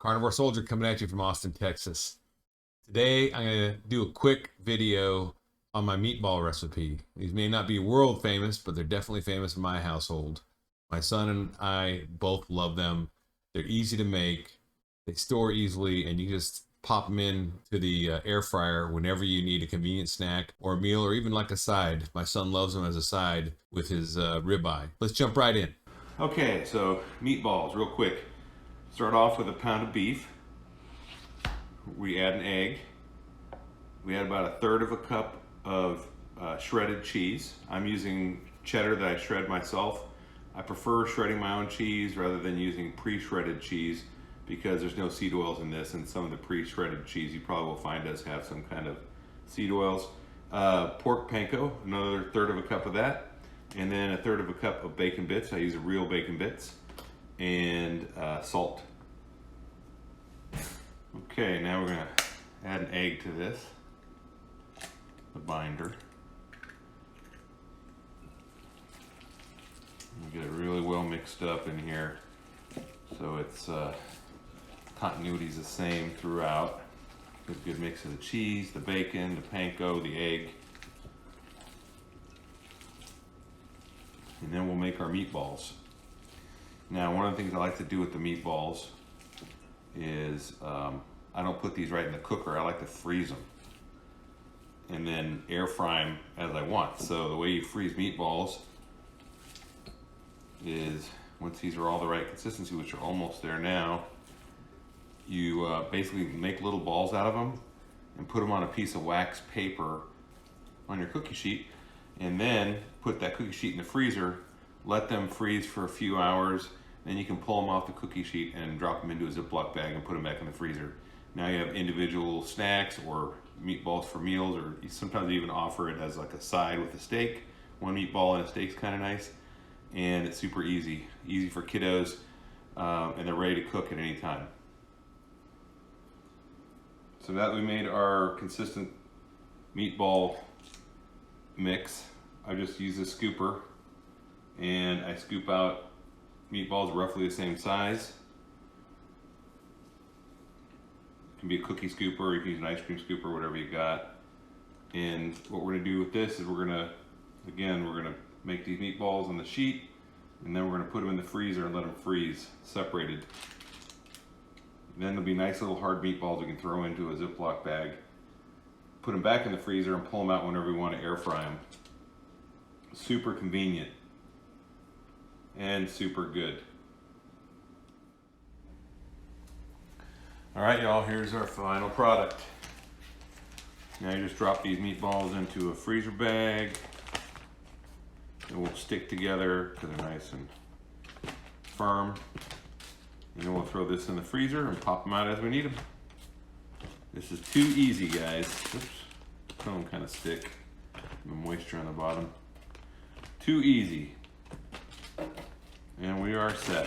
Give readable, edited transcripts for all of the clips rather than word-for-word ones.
Carnivore Soldier coming at you from Austin, Texas. Today, I'm going to do a quick video on my meatball recipe. These may not be world famous, but they're definitely famous in my household. My son and I both love them. They're easy to make. They store easily, and you just pop them in to the air fryer whenever you need a convenient snack or a meal, or even like a side. My son loves them as a side with his ribeye. Let's jump right in. Okay, so meatballs, real quick. Start off with a pound of beef. We add an egg. We add about a third of a cup of shredded cheese. I'm using cheddar that I shred myself. I prefer shredding my own cheese rather than using pre-shredded cheese because there's no seed oils in this, and some of the pre-shredded cheese you probably will find does have some kind of seed oils. Pork panko, another third of a cup of that, and then a third of a cup of bacon bits. I use a real bacon bits, and salt. Okay, now we're gonna add an egg to this, the binder. Get it really well mixed up in here so it's continuity is the same throughout. Get a good mix of the cheese, the bacon, the panko, the egg. And then we'll make our meatballs. Now, one of the things I like to do with the meatballs is I don't put these right in the cooker. I like to freeze them and then air fry them as I want. So the way you freeze meatballs is, once these are all the right consistency, which are almost there now, you basically make little balls out of them and put them on a piece of wax paper on your cookie sheet, and then put that cookie sheet in the freezer, let them freeze for a few hours, then you can pull them off the cookie sheet and drop them into a Ziploc bag and put them back in the freezer. Now you have individual snacks or meatballs for meals, or you sometimes even offer it as like a side with a steak. One meatball and a steak's kind of nice. And it's super easy for kiddos, and they're ready to cook at any time. So that we made our consistent meatball mix, I just use a scooper and I scoop out meatballs roughly the same size. It can be a cookie scooper, or you can use an ice cream scooper, whatever you got. And what we're gonna do with this is we're gonna make these meatballs on the sheet, and then we're going to put them in the freezer and let them freeze separated. And then there'll be nice little hard meatballs we can throw into a Ziploc bag, put them back in the freezer, and pull them out whenever we want to air fry them. Super convenient and super good. All right, y'all, here's our final product. Now you just drop these meatballs into a freezer bag. It will stick together because they're nice and firm. And then we'll throw this in the freezer and pop them out as we need them. This is too easy, guys. Oops, some of them kind of stick. The moisture on the bottom. Too easy. And we are set.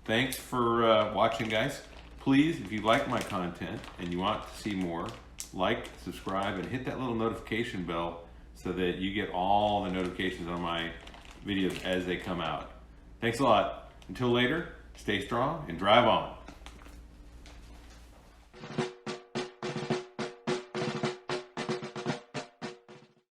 Thanks for watching, guys. Please, if you like my content and you want to see more, like, subscribe, and hit that little notification bell so that you get all the notifications on my videos as they come out. Thanks a lot. Until later, stay strong and drive on.